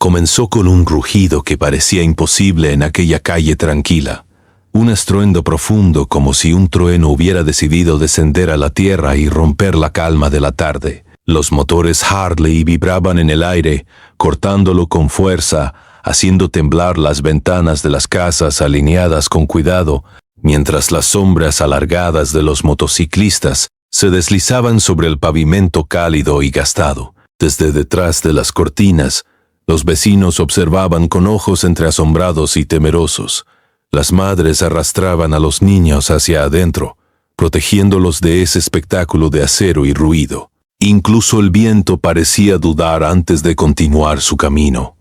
Comenzó con un rugido que parecía imposible en aquella calle tranquila. Un estruendo profundo, como si un trueno hubiera decidido descender a la tierra y romper la calma de la tarde. Los motores Harley vibraban en el aire, cortándolo con fuerza, haciendo temblar las ventanas de las casas alineadas con cuidado, mientras las sombras alargadas de los motociclistas se deslizaban sobre el pavimento cálido y gastado. Desde detrás de las cortinas, los vecinos observaban con ojos entre asombrados y temerosos. Las madres arrastraban a los niños hacia adentro, protegiéndolos de ese espectáculo de acero y ruido. Incluso el viento parecía dudar antes de continuar su camino.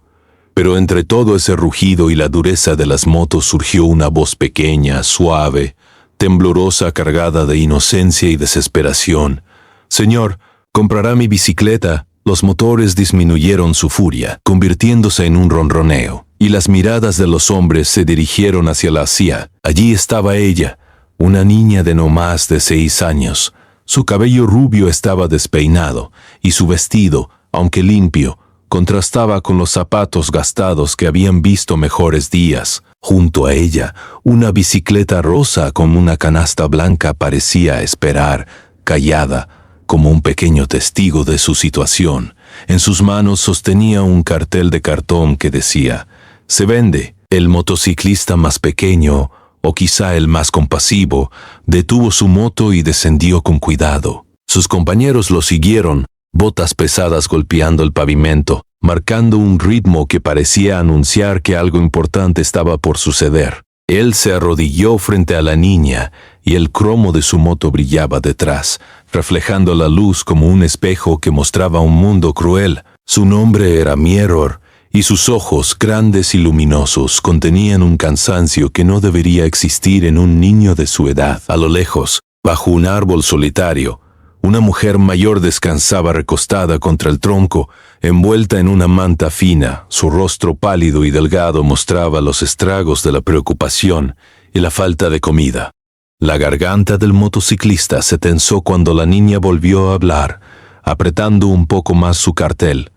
Pero entre todo ese rugido y la dureza de las motos surgió una voz pequeña, suave, temblorosa, cargada de inocencia y desesperación. «Señor, ¿comprará mi bicicleta?» Los motores disminuyeron su furia, convirtiéndose en un ronroneo, y las miradas de los hombres se dirigieron hacia la CIA. Allí estaba ella, una niña de no más de 6 años. Su cabello rubio estaba despeinado, y su vestido, aunque limpio, contrastaba con los zapatos gastados que habían visto mejores días. Junto a ella, una bicicleta rosa con una canasta blanca parecía esperar, callada, como un pequeño testigo de su situación. En sus manos sostenía un cartel de cartón que decía: «Se vende». El motociclista más pequeño, o quizá el más compasivo, detuvo su moto y descendió con cuidado. Sus compañeros lo siguieron, botas pesadas golpeando el pavimento, marcando un ritmo que parecía anunciar que algo importante estaba por suceder. Él se arrodilló frente a la niña y el cromo de su moto brillaba detrás, reflejando la luz como un espejo que mostraba un mundo cruel. Su nombre era Mirror, y sus ojos, grandes y luminosos, contenían un cansancio que no debería existir en un niño de su edad. A lo lejos, bajo un árbol solitario, una mujer mayor descansaba recostada contra el tronco, envuelta en una manta fina. Su rostro pálido y delgado mostraba los estragos de la preocupación y la falta de comida. La garganta del motociclista se tensó cuando la niña volvió a hablar, apretando un poco más su cartel.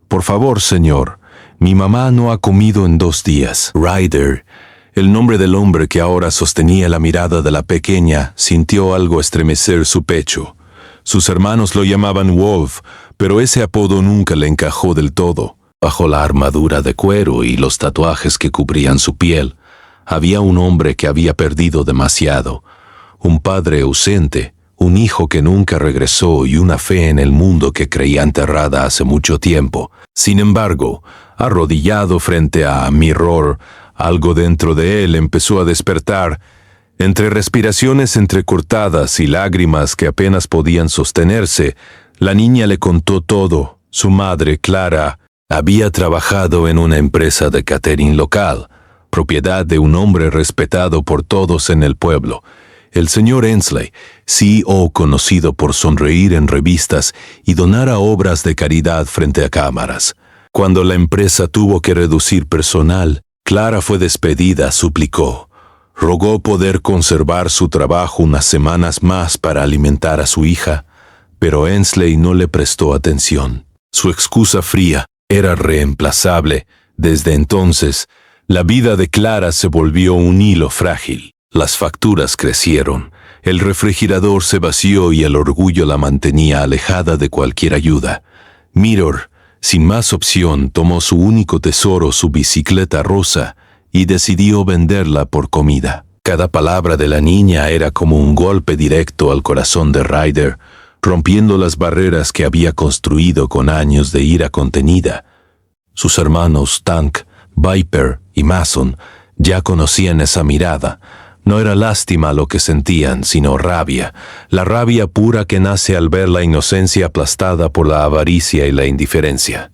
«Por favor, señor, mi mamá no ha comido en 2 días». Ryder, el nombre del hombre que ahora sostenía la mirada de la pequeña, sintió algo estremecer su pecho. Sus hermanos lo llamaban Wolf, pero ese apodo nunca le encajó del todo. Bajo la armadura de cuero y los tatuajes que cubrían su piel, había un hombre que había perdido demasiado, un padre ausente, un hijo que nunca regresó y una fe en el mundo que creía enterrada hace mucho tiempo. Sin embargo, arrodillado frente a Mirror, algo dentro de él empezó a despertar. Entre respiraciones entrecortadas y lágrimas que apenas podían sostenerse, la niña le contó todo. Su madre, Clara, había trabajado en una empresa de catering local, propiedad de un hombre respetado por todos en el pueblo, el señor Ensley, CEO conocido por sonreír en revistas y donar a obras de caridad frente a cámaras. Cuando la empresa tuvo que reducir personal, Clara fue despedida, suplicó. Rogó poder conservar su trabajo unas semanas más para alimentar a su hija, pero Ensley no le prestó atención. Su excusa fría era reemplazable. Desde entonces, la vida de Clara se volvió un hilo frágil. Las facturas crecieron, el refrigerador se vació y el orgullo la mantenía alejada de cualquier ayuda. Mirror, sin más opción, tomó su único tesoro, su bicicleta rosa, y decidió venderla por comida. Cada palabra de la niña era como un golpe directo al corazón de Ryder, rompiendo las barreras que había construido con años de ira contenida. Sus hermanos Tank, Viper y Mason ya conocían esa mirada. No era lástima lo que sentían, sino rabia, la rabia pura que nace al ver la inocencia aplastada por la avaricia y la indiferencia.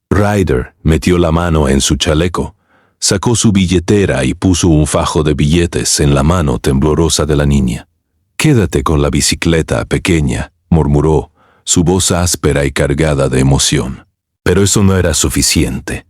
Ryder metió la mano en su chaleco, sacó su billetera y puso un fajo de billetes en la mano temblorosa de la niña. «Quédate con la bicicleta, pequeña», murmuró, su voz áspera y cargada de emoción. Pero eso no era suficiente.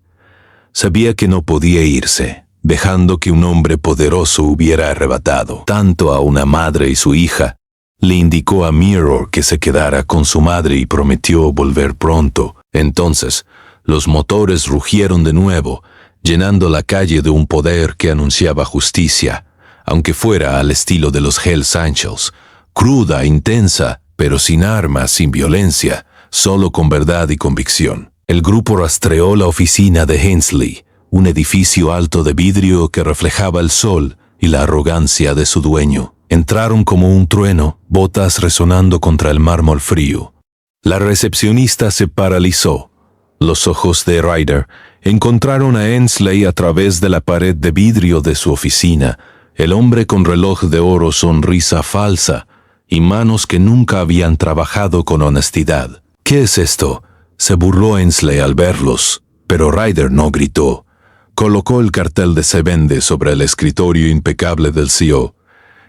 Sabía que no podía irse, dejando que un hombre poderoso hubiera arrebatado tanto a una madre y su hija. Le indicó a Mirror que se quedara con su madre y prometió volver pronto. Entonces, Los motores rugieron de nuevo, llenando la calle de un poder que anunciaba justicia, aunque fuera al estilo de los Hells Angels, cruda, intensa, pero sin armas, sin violencia, solo con verdad y convicción. El grupo rastreó la oficina de Hensley, un edificio alto de vidrio que reflejaba el sol y la arrogancia de su dueño. Entraron como un trueno, botas resonando contra el mármol frío. La recepcionista se paralizó. Los ojos de Ryder encontraron a Hensley a través de la pared de vidrio de su oficina, el hombre con reloj de oro, sonrisa falsa y manos que nunca habían trabajado con honestidad. ¿Qué es esto?, se burló Hensley al verlos, pero Ryder no gritó. Colocó el cartel de se vende sobre el escritorio impecable del CEO.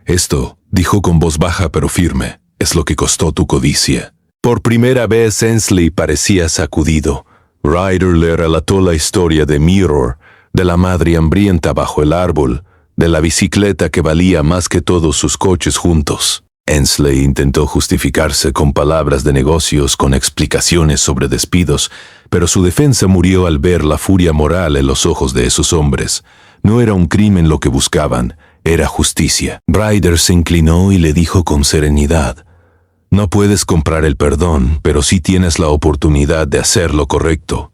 Esto, dijo con voz baja pero firme, es lo que costó tu codicia. Por primera vez Hensley parecía sacudido. Ryder le relató la historia de Mirror, de la madre hambrienta bajo el árbol, de la bicicleta que valía más que todos sus coches juntos. Hensley intentó justificarse con palabras de negocios, con explicaciones sobre despidos, pero su defensa murió al ver la furia moral en los ojos de esos hombres. No era un crimen lo que buscaban, era justicia. Ryder se inclinó y le dijo con serenidad: no puedes comprar el perdón, pero sí tienes la oportunidad de hacer lo correcto.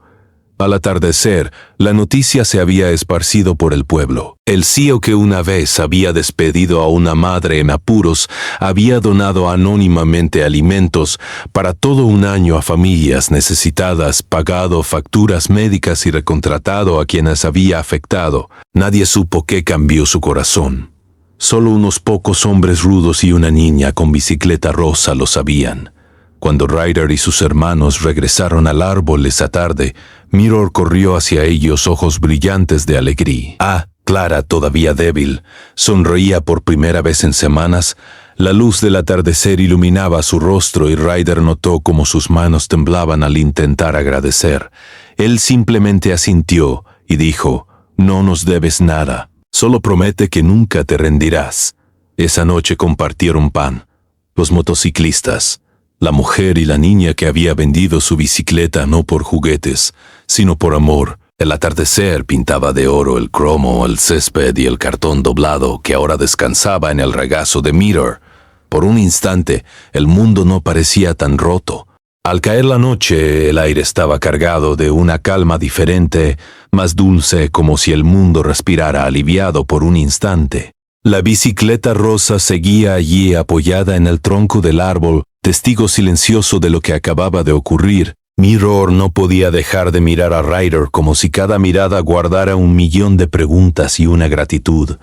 Al atardecer, la noticia se había esparcido por el pueblo. El CEO que una vez había despedido a una madre en apuros había donado anónimamente alimentos para todo un año a familias necesitadas, pagado facturas médicas y recontratado a quienes había afectado. Nadie supo qué cambió su corazón. Solo unos pocos hombres rudos y una niña con bicicleta rosa lo sabían. Cuando Ryder y sus hermanos regresaron al árbol esa tarde, Mirror corrió hacia ellos, ojos brillantes de alegría. Clara, todavía débil, sonreía por primera vez en semanas. La luz del atardecer iluminaba su rostro y Ryder notó cómo sus manos temblaban al intentar agradecer. Él simplemente asintió y dijo: no nos debes nada, solo promete que nunca te rendirás. Esa noche compartieron pan. Los motociclistas, la mujer y la niña que había vendido su bicicleta no por juguetes, sino por amor. El atardecer pintaba de oro el cromo, el césped y el cartón doblado que ahora descansaba en el regazo de Mirror. Por un instante, el mundo no parecía tan roto. Al caer la noche, el aire estaba cargado de una calma diferente, más dulce, como si el mundo respirara aliviado por un instante. La bicicleta rosa seguía allí apoyada en el tronco del árbol, testigo silencioso de lo que acababa de ocurrir. Mirror no podía dejar de mirar a Ryder como si cada mirada guardara 1.000.000 de preguntas y una gratitud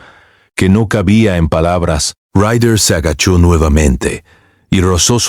que no cabía en palabras. Ryder se agachó nuevamente y rozó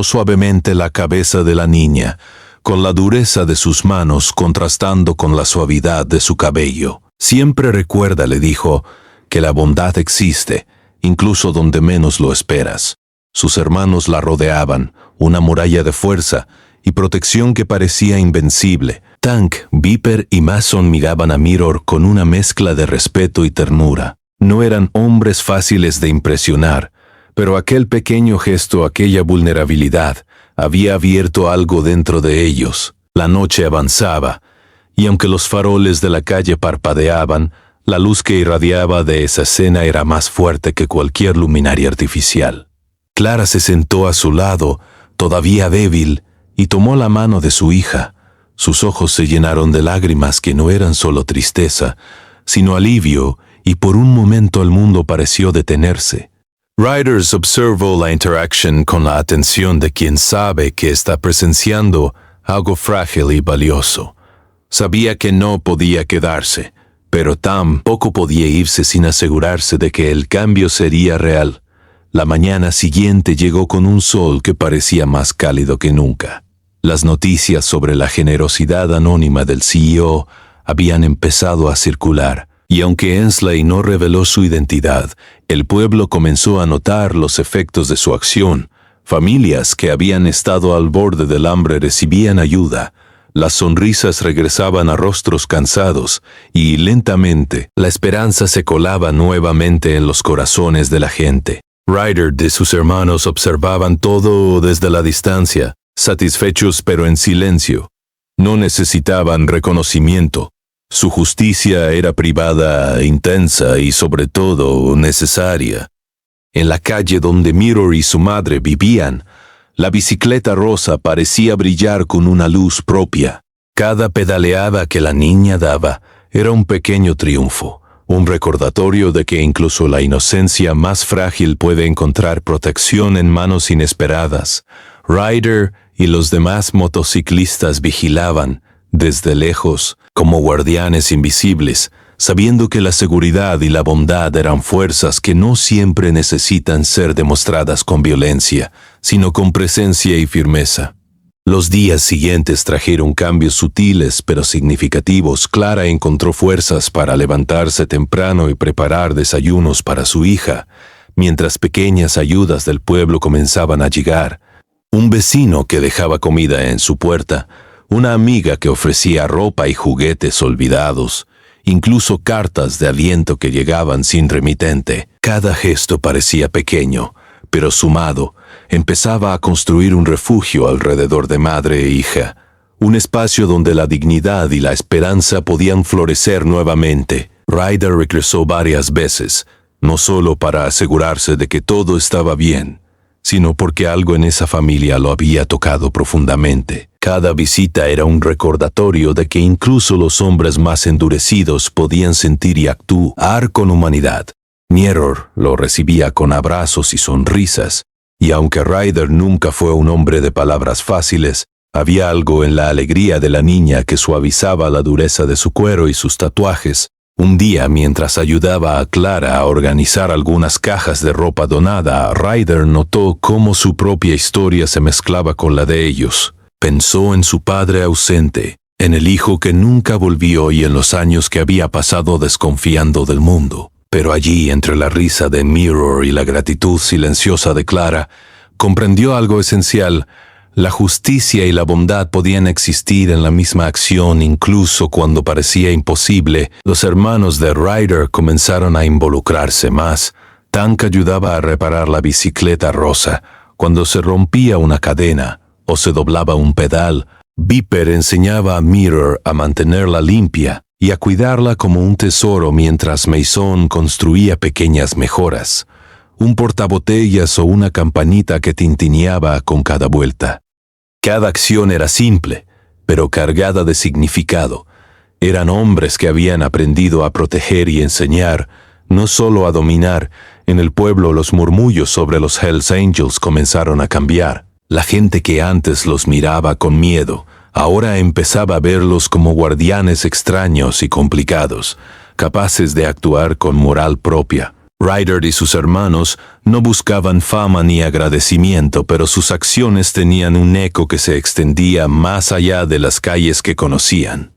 suavemente la cabeza de la niña, con la dureza de sus manos contrastando con la suavidad de su cabello. Siempre recuerda, le dijo, que la bondad existe, incluso donde menos lo esperas. Sus hermanos la rodeaban, una muralla de fuerza y protección que parecía invencible. Tank, Viper y Mason miraban a Mirror con una mezcla de respeto y ternura. No eran hombres fáciles de impresionar, pero aquel pequeño gesto, aquella vulnerabilidad, había abierto algo dentro de ellos. La noche avanzaba, y aunque los faroles de la calle parpadeaban, la luz que irradiaba de esa escena era más fuerte que cualquier luminaria artificial. Clara se sentó a su lado, todavía débil, y tomó la mano de su hija. Sus ojos se llenaron de lágrimas que no eran solo tristeza, sino alivio, y por un momento el mundo pareció detenerse. Ryder observó la interacción con la atención de quien sabe que está presenciando algo frágil y valioso. Sabía que no podía quedarse, pero tampoco podía irse sin asegurarse de que el cambio sería real. La mañana siguiente llegó con un sol que parecía más cálido que nunca. Las noticias sobre la generosidad anónima del CEO habían empezado a circular, y aunque Hensley no reveló su identidad, el pueblo comenzó a notar los efectos de su acción. Familias que habían estado al borde del hambre recibían ayuda. Las sonrisas regresaban a rostros cansados, y lentamente la esperanza se colaba nuevamente en los corazones de la gente. Ryder y sus hermanos observaban todo desde la distancia, satisfechos pero en silencio. No necesitaban reconocimiento. Su justicia era privada, intensa y sobre todo necesaria. En la calle donde Mirror y su madre vivían, la bicicleta rosa parecía brillar con una luz propia. Cada pedaleada que la niña daba era un pequeño triunfo, un recordatorio de que incluso la inocencia más frágil puede encontrar protección en manos inesperadas. Ryder y los demás motociclistas vigilaban, desde lejos, como guardianes invisibles, sabiendo que la seguridad y la bondad eran fuerzas que no siempre necesitan ser demostradas con violencia, sino con presencia y firmeza. Los días siguientes trajeron cambios sutiles pero significativos. Clara encontró fuerzas para levantarse temprano y preparar desayunos para su hija, mientras pequeñas ayudas del pueblo comenzaban a llegar. Un vecino que dejaba comida en su puerta, una amiga que ofrecía ropa y juguetes olvidados, incluso cartas de aliento que llegaban sin remitente. Cada gesto parecía pequeño, pero sumado, empezaba a construir un refugio alrededor de madre e hija, un espacio donde la dignidad y la esperanza podían florecer nuevamente. Ryder regresó varias veces, no solo para asegurarse de que todo estaba bien, sino porque algo en esa familia lo había tocado profundamente. Cada visita era un recordatorio de que incluso los hombres más endurecidos podían sentir y actuar con humanidad. Mirror lo recibía con abrazos y sonrisas, y aunque Ryder nunca fue un hombre de palabras fáciles, había algo en la alegría de la niña que suavizaba la dureza de su cuero y sus tatuajes. Un día, mientras ayudaba a Clara a organizar algunas cajas de ropa donada, Ryder notó cómo su propia historia se mezclaba con la de ellos. Pensó en su padre ausente, en el hijo que nunca volvió y en los años que había pasado desconfiando del mundo. Pero allí, entre la risa de Mirror y la gratitud silenciosa de Clara, comprendió algo esencial. La justicia y la bondad podían existir en la misma acción incluso cuando parecía imposible. Los hermanos de Ryder comenzaron a involucrarse más. Tank ayudaba a reparar la bicicleta rosa cuando se rompía una cadena o se doblaba un pedal. Viper enseñaba a Mirror a mantenerla limpia y a cuidarla como un tesoro mientras Mason construía pequeñas mejoras. Un portabotellas o una campanita que tintineaba con cada vuelta. Cada acción era simple, pero cargada de significado. Eran hombres que habían aprendido a proteger y enseñar, no solo a dominar. En el pueblo los murmullos sobre los Hells Angels comenzaron a cambiar. La gente que antes los miraba con miedo, ahora empezaba a verlos como guardianes extraños y complicados, capaces de actuar con moral propia. Ryder y sus hermanos no buscaban fama ni agradecimiento, pero sus acciones tenían un eco que se extendía más allá de las calles que conocían.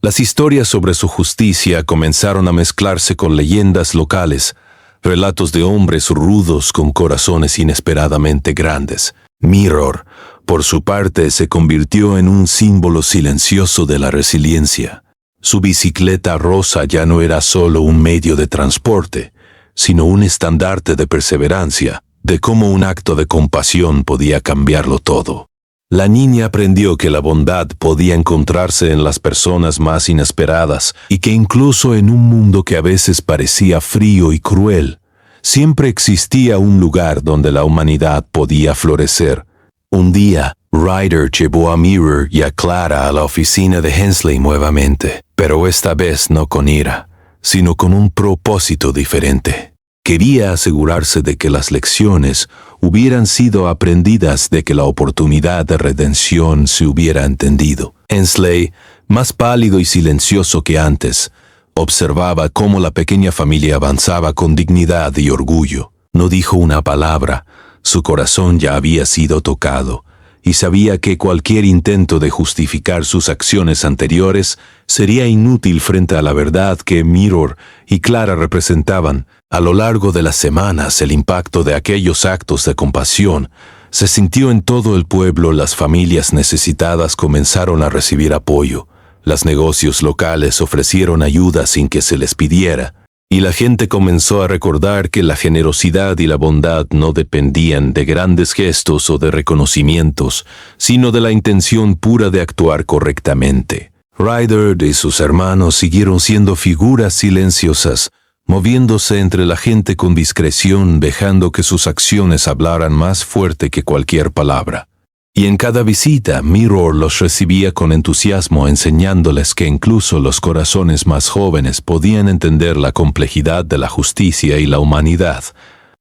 Las historias sobre su justicia comenzaron a mezclarse con leyendas locales, relatos de hombres rudos con corazones inesperadamente grandes. Mirror, por su parte, se convirtió en un símbolo silencioso de la resiliencia. Su bicicleta rosa ya no era solo un medio de transporte, sino un estandarte de perseverancia, de cómo un acto de compasión podía cambiarlo todo. La niña aprendió que la bondad podía encontrarse en las personas más inesperadas y que incluso en un mundo que a veces parecía frío y cruel, siempre existía un lugar donde la humanidad podía florecer. Un día, Ryder llevó a Mirror y a Clara a la oficina de Hensley nuevamente, pero esta vez no con ira, sino con un propósito diferente. Quería asegurarse de que las lecciones hubieran sido aprendidas, de que la oportunidad de redención se hubiera entendido. Hensley, más pálido y silencioso que antes, observaba cómo la pequeña familia avanzaba con dignidad y orgullo. No dijo una palabra, su corazón ya había sido tocado, y sabía que cualquier intento de justificar sus acciones anteriores sería inútil frente a la verdad que Mirror y Clara representaban. A lo largo de las semanas, el impacto de aquellos actos de compasión se sintió en todo el pueblo. Las familias necesitadas comenzaron a recibir apoyo. Los negocios locales ofrecieron ayuda sin que se les pidiera, y la gente comenzó a recordar que la generosidad y la bondad no dependían de grandes gestos o de reconocimientos, sino de la intención pura de actuar correctamente. Ryder y sus hermanos siguieron siendo figuras silenciosas, moviéndose entre la gente con discreción, dejando que sus acciones hablaran más fuerte que cualquier palabra. Y en cada visita, Mirror los recibía con entusiasmo, enseñándoles que incluso los corazones más jóvenes podían entender la complejidad de la justicia y la humanidad.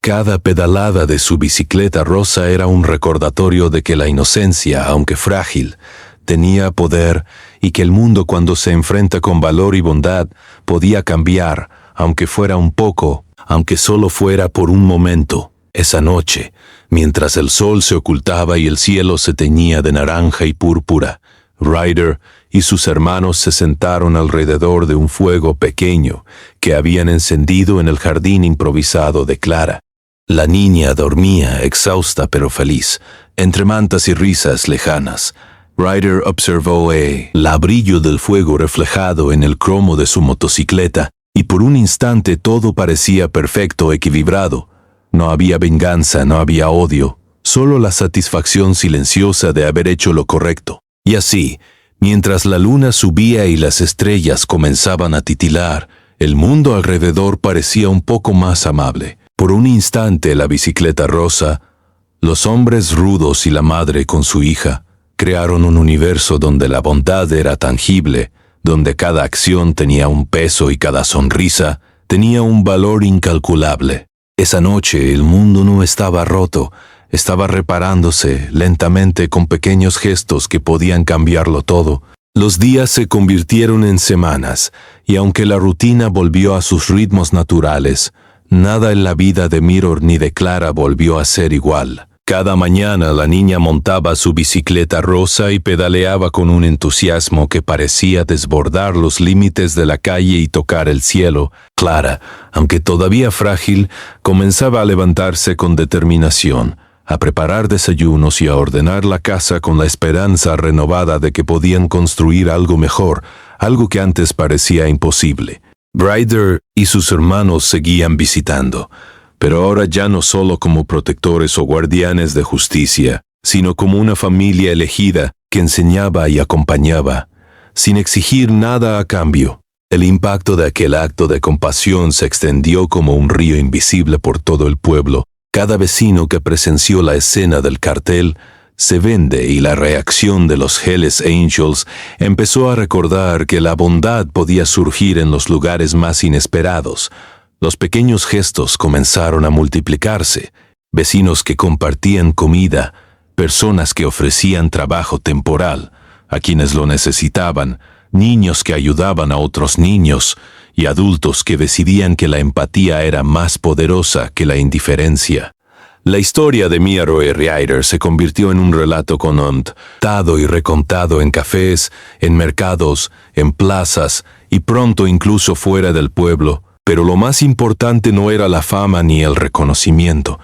Cada pedalada de su bicicleta rosa era un recordatorio de que la inocencia, aunque frágil, tenía poder y que el mundo, cuando se enfrenta con valor y bondad, podía cambiar, aunque fuera un poco, aunque solo fuera por un momento. Esa noche, mientras el sol se ocultaba y el cielo se teñía de naranja y púrpura, Ryder y sus hermanos se sentaron alrededor de un fuego pequeño que habían encendido en el jardín improvisado de Clara. La niña dormía, exhausta pero feliz, entre mantas y risas lejanas. Ryder observó el brillo del fuego reflejado en el cromo de su motocicleta, y por un instante todo parecía perfecto, equilibrado. No había venganza, no había odio, solo la satisfacción silenciosa de haber hecho lo correcto. Y así, mientras la luna subía y las estrellas comenzaban a titilar, el mundo alrededor parecía un poco más amable. Por un instante la bicicleta rosa, los hombres rudos y la madre con su hija, crearon un universo donde la bondad era tangible, donde cada acción tenía un peso y cada sonrisa tenía un valor incalculable. Esa noche el mundo no estaba roto, estaba reparándose lentamente con pequeños gestos que podían cambiarlo todo. Los días se convirtieron en semanas, y aunque la rutina volvió a sus ritmos naturales, nada en la vida de Mirror ni de Clara volvió a ser igual. Cada mañana la niña montaba su bicicleta rosa y pedaleaba con un entusiasmo que parecía desbordar los límites de la calle y tocar el cielo. Clara, aunque todavía frágil, comenzaba a levantarse con determinación, a preparar desayunos y a ordenar la casa con la esperanza renovada de que podían construir algo mejor, algo que antes parecía imposible. Ryder y sus hermanos seguían visitando, pero ahora ya no solo como protectores o guardianes de justicia, sino como una familia elegida que enseñaba y acompañaba, sin exigir nada a cambio. El impacto de aquel acto de compasión se extendió como un río invisible por todo el pueblo. Cada vecino que presenció la escena del cartel se vende, y la reacción de los Hells Angels empezó a recordar que la bondad podía surgir en los lugares más inesperados. Los pequeños gestos comenzaron a multiplicarse, vecinos que compartían comida, personas que ofrecían trabajo temporal a quienes lo necesitaban, niños que ayudaban a otros niños y adultos que decidían que la empatía era más poderosa que la indiferencia. La historia de Mirror y Ryder se convirtió en un relato contado y recontado en cafés, en mercados, en plazas y pronto incluso fuera del pueblo. Pero lo más importante no era la fama ni el reconocimiento,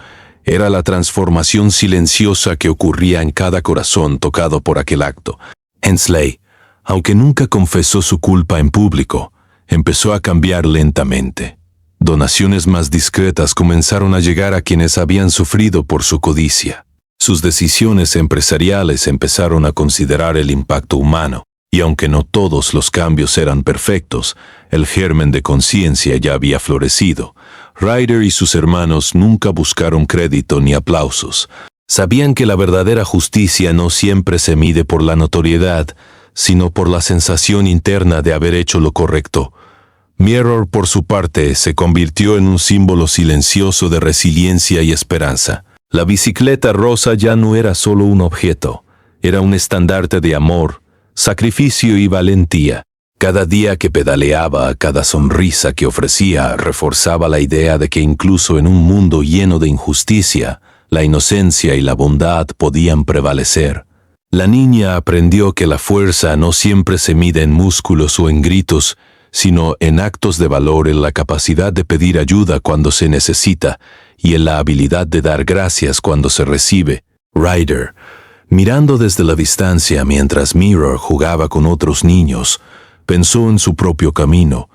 era la transformación silenciosa que ocurría en cada corazón tocado por aquel acto. Hensley, aunque nunca confesó su culpa en público, empezó a cambiar lentamente. Donaciones más discretas comenzaron a llegar a quienes habían sufrido por su codicia. Sus decisiones empresariales empezaron a considerar el impacto humano. Y aunque no todos los cambios eran perfectos, el germen de conciencia ya había florecido. Ryder y sus hermanos nunca buscaron crédito ni aplausos. Sabían que la verdadera justicia no siempre se mide por la notoriedad, sino por la sensación interna de haber hecho lo correcto. Mirror, por su parte, se convirtió en un símbolo silencioso de resiliencia y esperanza. La bicicleta rosa ya no era solo un objeto, era un estandarte de amor, sacrificio y valentía. Cada día que pedaleaba, cada sonrisa que ofrecía, reforzaba la idea de que incluso en un mundo lleno de injusticia, la inocencia y la bondad podían prevalecer. La niña aprendió que la fuerza no siempre se mide en músculos o en gritos, sino en actos de valor, en la capacidad de pedir ayuda cuando se necesita y en la habilidad de dar gracias cuando se recibe. Ryder, mirando desde la distancia mientras Mirror jugaba con otros niños, pensó en su propio camino.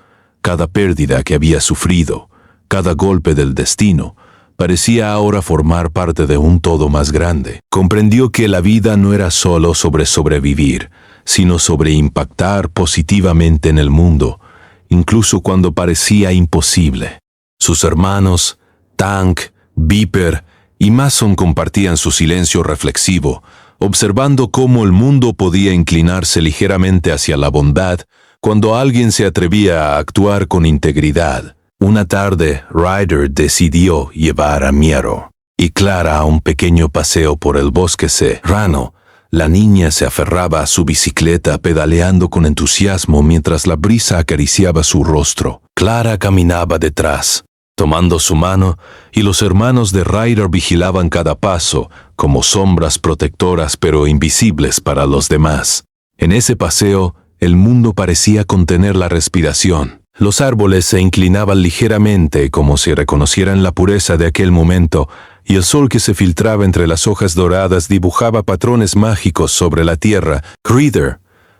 Cada pérdida que había sufrido, cada golpe del destino, parecía ahora formar parte de un todo más grande. Comprendió que la vida no era solo sobre sobrevivir, sino sobre impactar positivamente en el mundo, incluso cuando parecía imposible. Sus hermanos, Tank, Viper y Mason compartían su silencio reflexivo, observando cómo el mundo podía inclinarse ligeramente hacia la bondad cuando alguien se atrevía a actuar con integridad. Una tarde, Ryder decidió llevar a Miero y Clara a un pequeño paseo por el bosque serrano. La niña se aferraba a su bicicleta pedaleando con entusiasmo mientras la brisa acariciaba su rostro. Clara caminaba detrás, tomando su mano, y los hermanos de Ryder vigilaban cada paso, como sombras protectoras pero invisibles para los demás. En ese paseo, el mundo parecía contener la respiración. Los árboles se inclinaban ligeramente como si reconocieran la pureza de aquel momento, y el sol que se filtraba entre las hojas doradas dibujaba patrones mágicos sobre la tierra. «Ryder»,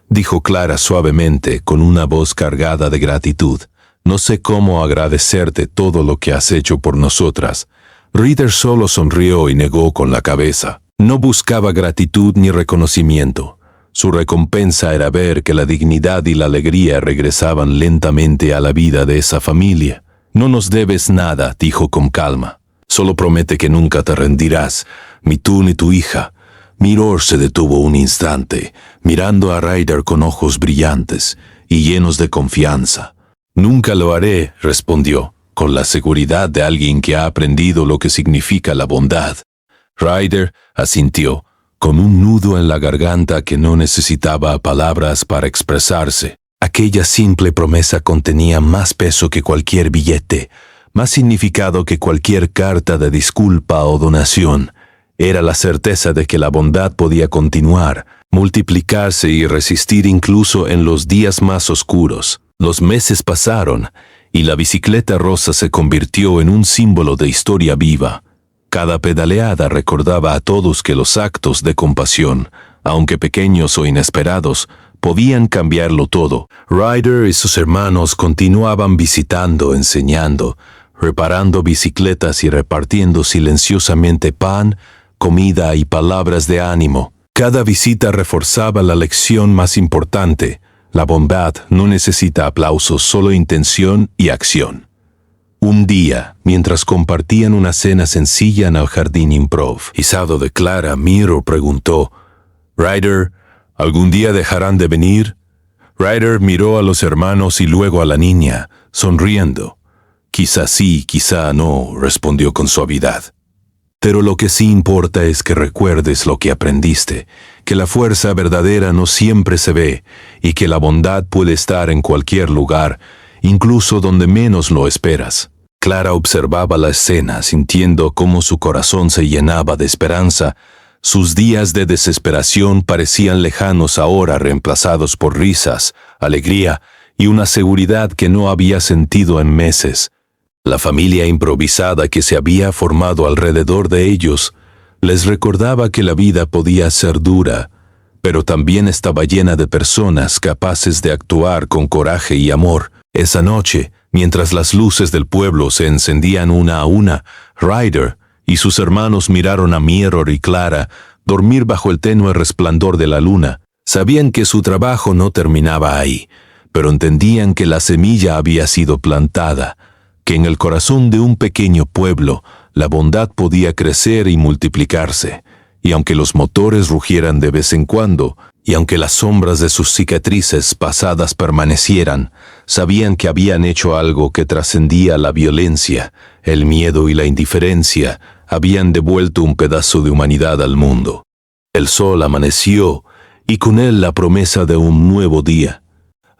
dijo Clara suavemente, con una voz cargada de gratitud, «no sé cómo agradecerte todo lo que has hecho por nosotras». Ryder solo sonrió y negó con la cabeza. No buscaba gratitud ni reconocimiento. Su recompensa era ver que la dignidad y la alegría regresaban lentamente a la vida de esa familia. «No nos debes nada», dijo con calma. «Solo promete que nunca te rendirás, ni tú ni tu hija». Miror se detuvo un instante, mirando a Ryder con ojos brillantes y llenos de confianza. «Nunca lo haré», respondió, con la seguridad de alguien que ha aprendido lo que significa la bondad. Ryder asintió, con un nudo en la garganta que no necesitaba palabras para expresarse. Aquella simple promesa contenía más peso que cualquier billete, más significado que cualquier carta de disculpa o donación. Era la certeza de que la bondad podía continuar, multiplicarse y resistir incluso en los días más oscuros. Los meses pasaron, y la bicicleta rosa se convirtió en un símbolo de historia viva. Cada pedaleada recordaba a todos que los actos de compasión, aunque pequeños o inesperados, podían cambiarlo todo. Ryder y sus hermanos continuaban visitando, enseñando, reparando bicicletas y repartiendo silenciosamente pan, comida y palabras de ánimo. Cada visita reforzaba la lección más importante: la bondad no necesita aplausos, solo intención y acción. Un día, mientras compartían una cena sencilla en el jardín improvisado de Clara, Miro preguntó: «Ryder, ¿algún día dejarán de venir?» Ryder miró a los hermanos y luego a la niña, sonriendo. «Quizá sí, quizá no», respondió con suavidad. «Pero lo que sí importa es que recuerdes lo que aprendiste, que la fuerza verdadera no siempre se ve y que la bondad puede estar en cualquier lugar, incluso donde menos lo esperas». Clara observaba la escena, sintiendo cómo su corazón se llenaba de esperanza. Sus días de desesperación parecían lejanos ahora, reemplazados por risas, alegría y una seguridad que no había sentido en meses. La familia improvisada que se había formado alrededor de ellos les recordaba que la vida podía ser dura, pero también estaba llena de personas capaces de actuar con coraje y amor. Esa noche, mientras las luces del pueblo se encendían una a una, Ryder y sus hermanos miraron a Miror y Clara dormir bajo el tenue resplandor de la luna. Sabían que su trabajo no terminaba ahí, pero entendían que la semilla había sido plantada, que en el corazón de un pequeño pueblo la bondad podía crecer y multiplicarse, y aunque los motores rugieran de vez en cuando, y aunque las sombras de sus cicatrices pasadas permanecieran, sabían que habían hecho algo que trascendía la violencia, el miedo y la indiferencia. Habían devuelto un pedazo de humanidad al mundo. El sol amaneció, y con él la promesa de un nuevo día.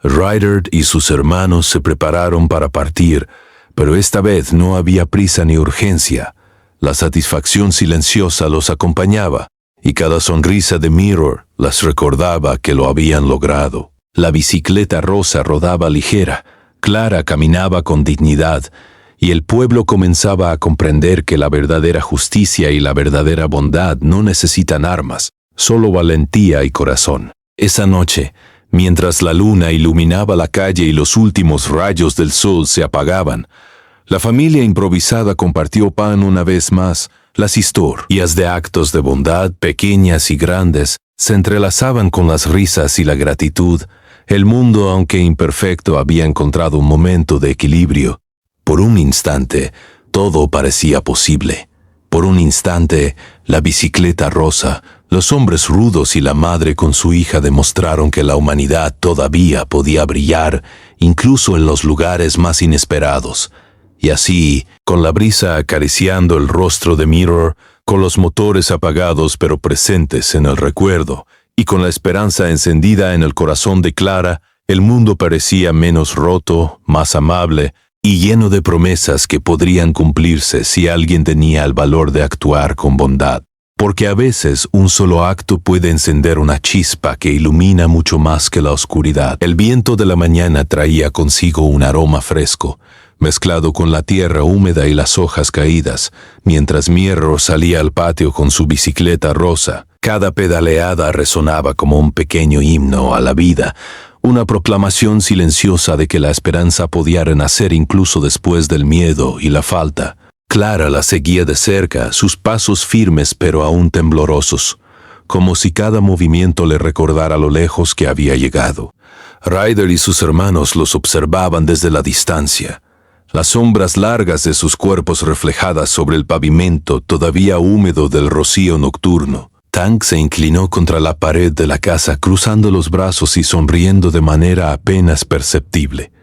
Ryder y sus hermanos se prepararon para partir, pero esta vez no había prisa ni urgencia. La satisfacción silenciosa los acompañaba, y cada sonrisa de Miror las recordaba que lo habían logrado. La bicicleta rosa rodaba ligera, Clara caminaba con dignidad, y el pueblo comenzaba a comprender que la verdadera justicia y la verdadera bondad no necesitan armas, solo valentía y corazón. Esa noche, Mientras la luna iluminaba la calle y los últimos rayos del sol se apagaban, la familia improvisada compartió pan una vez más. Las historias de actos de bondad, pequeñas y grandes, se entrelazaban con las risas y la gratitud. El mundo, aunque imperfecto, había encontrado un momento de equilibrio. Por un instante, todo parecía posible. Por un instante, la bicicleta rosa, los hombres rudos y la madre con su hija demostraron que la humanidad todavía podía brillar, incluso en los lugares más inesperados. Y así, con la brisa acariciando el rostro de Mirror, con los motores apagados pero presentes en el recuerdo, y con la esperanza encendida en el corazón de Clara, el mundo parecía menos roto, más amable, y lleno de promesas que podrían cumplirse si alguien tenía el valor de actuar con bondad. Porque a veces un solo acto puede encender una chispa que ilumina mucho más que la oscuridad. El viento de la mañana traía consigo un aroma fresco, mezclado con la tierra húmeda y las hojas caídas, mientras Mirror salía al patio con su bicicleta rosa. Cada pedaleada resonaba como un pequeño himno a la vida, una proclamación silenciosa de que la esperanza podía renacer incluso después del miedo y la falta. Clara la seguía de cerca, sus pasos firmes pero aún temblorosos, como si cada movimiento le recordara lo lejos que había llegado. Ryder y sus hermanos los observaban desde la distancia. Las sombras largas de sus cuerpos reflejadas sobre el pavimento todavía húmedo del rocío nocturno. Tank se inclinó contra la pared de la casa, cruzando los brazos y sonriendo de manera apenas perceptible.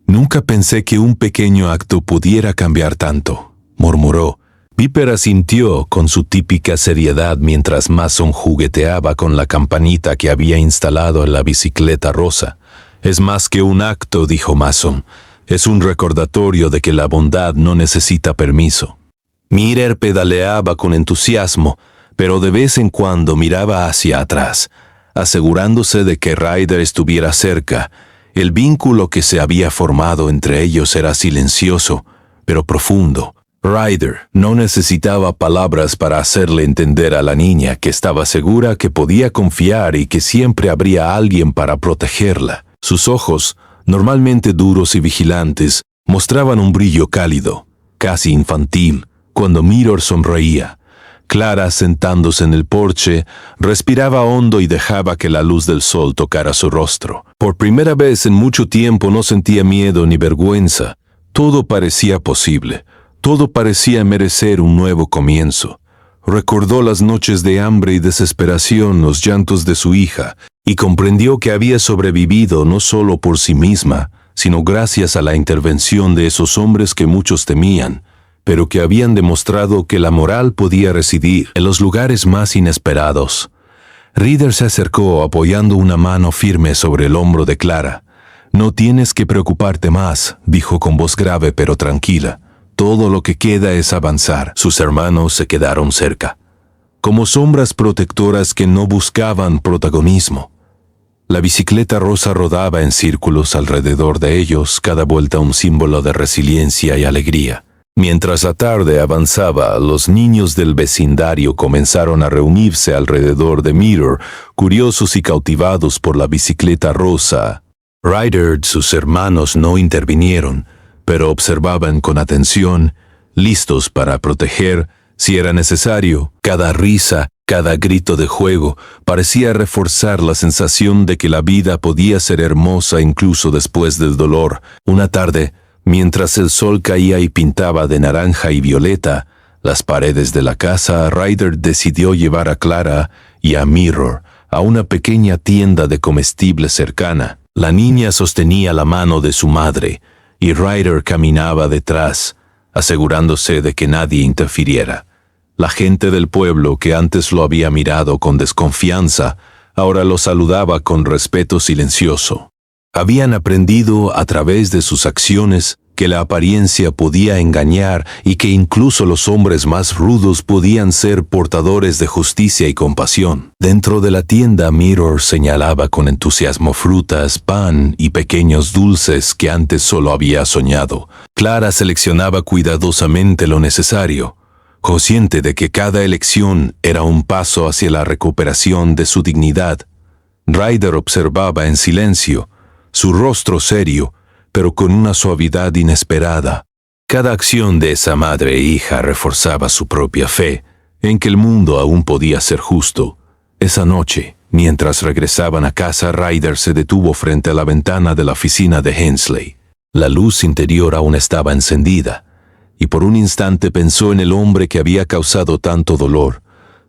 «Nunca pensé que un pequeño acto pudiera cambiar tanto», murmuró. Piper asintió con su típica seriedad mientras Mason jugueteaba con la campanita que había instalado en la bicicleta rosa. «Es más que un acto», dijo Mason. «Es un recordatorio de que la bondad no necesita permiso». Mirror pedaleaba con entusiasmo, pero de vez en cuando miraba hacia atrás, asegurándose de que Ryder estuviera cerca. El vínculo que se había formado entre ellos era silencioso, pero profundo. Ryder no necesitaba palabras para hacerle entender a la niña que estaba segura que podía confiar y que siempre habría alguien para protegerla. Sus ojos, normalmente duros y vigilantes, mostraban un brillo cálido, casi infantil, cuando Mirror sonreía. Clara, sentándose en el porche, respiraba hondo y dejaba que la luz del sol tocara su rostro. Por primera vez en mucho tiempo no sentía miedo ni vergüenza. Todo parecía posible. Todo parecía merecer un nuevo comienzo. Recordó las noches de hambre y desesperación, los llantos de su hija, y comprendió que había sobrevivido no solo por sí misma, sino gracias a la intervención de esos hombres que muchos temían, pero que habían demostrado que la moral podía residir en los lugares más inesperados. Ryder se acercó apoyando una mano firme sobre el hombro de Clara. «No tienes que preocuparte más», dijo con voz grave pero tranquila. «Todo lo que queda es avanzar». Sus hermanos se quedaron cerca, como sombras protectoras que no buscaban protagonismo. La bicicleta rosa rodaba en círculos alrededor de ellos, cada vuelta un símbolo de resiliencia y alegría. Mientras la tarde avanzaba, los niños del vecindario comenzaron a reunirse alrededor de Mirror, curiosos y cautivados por la bicicleta rosa. Ryder y sus hermanos no intervinieron, pero observaban con atención, listos para proteger si era necesario. Cada risa, cada grito de juego parecía reforzar la sensación de que la vida podía ser hermosa incluso después del dolor. Una tarde, mientras el sol caía y pintaba de naranja y violeta las paredes de la casa, Ryder decidió llevar a Clara y a Mirror a una pequeña tienda de comestibles cercana. La niña sostenía la mano de su madre y Ryder caminaba detrás, asegurándose de que nadie interfiriera. La gente del pueblo, que antes lo había mirado con desconfianza, ahora lo saludaba con respeto silencioso. Habían aprendido a través de sus acciones que la apariencia podía engañar y que incluso los hombres más rudos podían ser portadores de justicia y compasión. Dentro de la tienda, Mirror señalaba con entusiasmo frutas, pan y pequeños dulces que antes solo había soñado. Clara seleccionaba cuidadosamente lo necesario, consciente de que cada elección era un paso hacia la recuperación de su dignidad. Ryder observaba en silencio, su rostro serio, pero con una suavidad inesperada. Cada acción de esa madre e hija reforzaba su propia fe en que el mundo aún podía ser justo. Esa noche, mientras regresaban a casa, Ryder se detuvo frente a la ventana de la oficina de Hensley. La luz interior aún estaba encendida, y por un instante pensó en el hombre que había causado tanto dolor.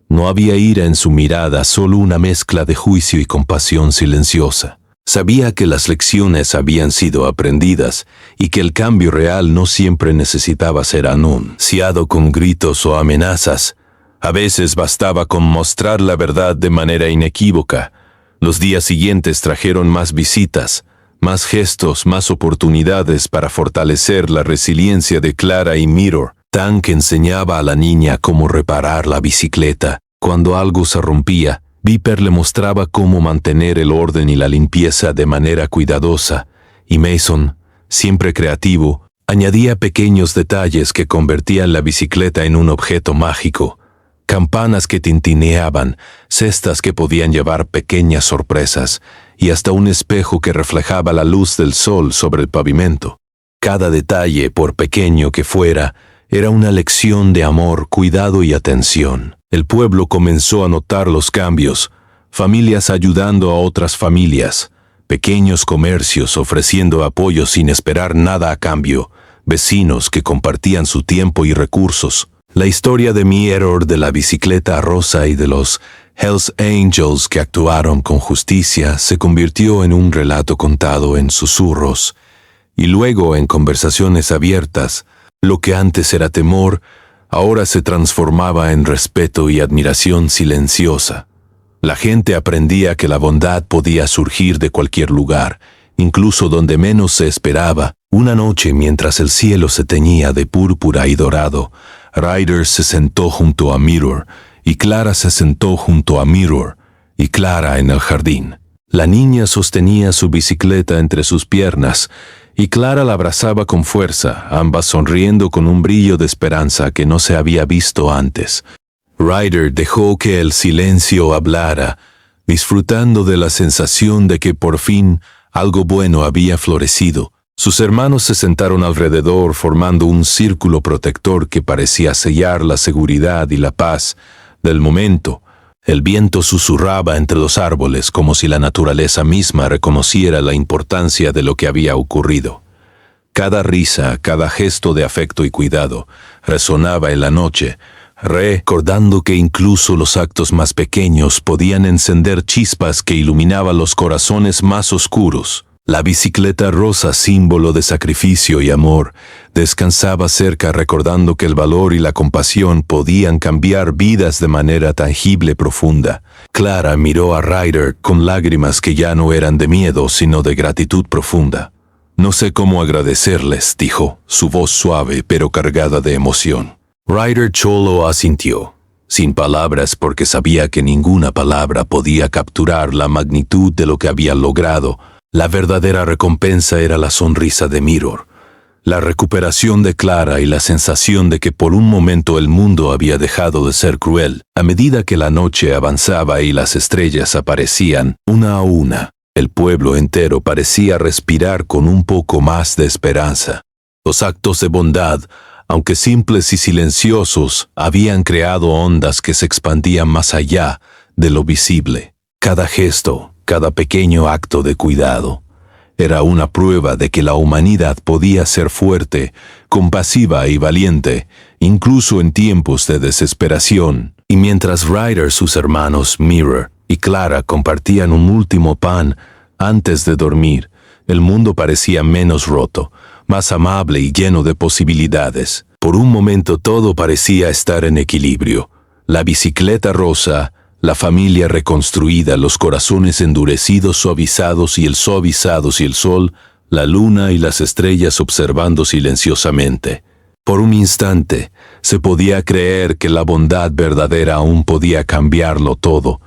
No había ira en su mirada, solo una mezcla de juicio y compasión silenciosa. Sabía que las lecciones habían sido aprendidas y que el cambio real no siempre necesitaba ser anunciado con gritos o amenazas. A veces bastaba con mostrar la verdad de manera inequívoca. Los días siguientes trajeron más visitas, más gestos, más oportunidades para fortalecer la resiliencia de Clara y Mirror. Tank enseñaba a la niña cómo reparar la bicicleta. Cuando algo se rompía, Viper le mostraba cómo mantener el orden y la limpieza de manera cuidadosa, y Mason, siempre creativo, añadía pequeños detalles que convertían la bicicleta en un objeto mágico. Campanas que tintineaban, cestas que podían llevar pequeñas sorpresas, y hasta un espejo que reflejaba la luz del sol sobre el pavimento. Cada detalle, por pequeño que fuera, era una lección de amor, cuidado y atención. El pueblo comenzó a notar los cambios, familias ayudando a otras familias, pequeños comercios ofreciendo apoyo sin esperar nada a cambio, vecinos que compartían su tiempo y recursos. La historia de Mirror, de la bicicleta rosa y de los Hells Angels que actuaron con justicia se convirtió en un relato contado en susurros y luego en conversaciones abiertas. Lo que antes era temor, ahora se transformaba en respeto y admiración silenciosa. La gente aprendía que la bondad podía surgir de cualquier lugar, incluso donde menos se esperaba. Una noche, mientras el cielo se teñía de púrpura y dorado, Ryder se sentó junto a Mirror, y Clara se sentó junto a Mirror, y Clara en el jardín. La niña sostenía su bicicleta entre sus piernas, y Clara la abrazaba con fuerza, ambas sonriendo con un brillo de esperanza que no se había visto antes. Ryder dejó que el silencio hablara, disfrutando de la sensación de que por fin algo bueno había florecido. Sus hermanos se sentaron alrededor formando un círculo protector que parecía sellar la seguridad y la paz del momento. El viento susurraba entre los árboles como si la naturaleza misma reconociera la importancia de lo que había ocurrido. Cada risa, cada gesto de afecto y cuidado resonaba en la noche, recordando que incluso los actos más pequeños podían encender chispas que iluminaban los corazones más oscuros. La bicicleta rosa, símbolo de sacrificio y amor, descansaba cerca recordando que el valor y la compasión podían cambiar vidas de manera tangible y profunda. Clara miró a Ryder con lágrimas que ya no eran de miedo, sino de gratitud profunda. «No sé cómo agradecerles», dijo, su voz suave pero cargada de emoción. Ryder solo asintió, sin palabras porque sabía que ninguna palabra podía capturar la magnitud de lo que había logrado. La verdadera recompensa era la sonrisa de Mirror, la recuperación de Clara y la sensación de que por un momento el mundo había dejado de ser cruel. A medida que la noche avanzaba y las estrellas aparecían, una a una, el pueblo entero parecía respirar con un poco más de esperanza. Los actos de bondad, aunque simples y silenciosos, habían creado ondas que se expandían más allá de lo visible. Cada gesto, cada pequeño acto de cuidado, era una prueba de que la humanidad podía ser fuerte, compasiva y valiente, incluso en tiempos de desesperación. Y mientras Ryder, sus hermanos Mirror y Clara compartían un último pan antes de dormir, el mundo parecía menos roto, más amable y lleno de posibilidades. Por un momento todo parecía estar en equilibrio. La bicicleta rosa, la familia reconstruida, los corazones endurecidos, suavizados y el sol, la luna y las estrellas observando silenciosamente. Por un instante, se podía creer que la bondad verdadera aún podía cambiarlo todo,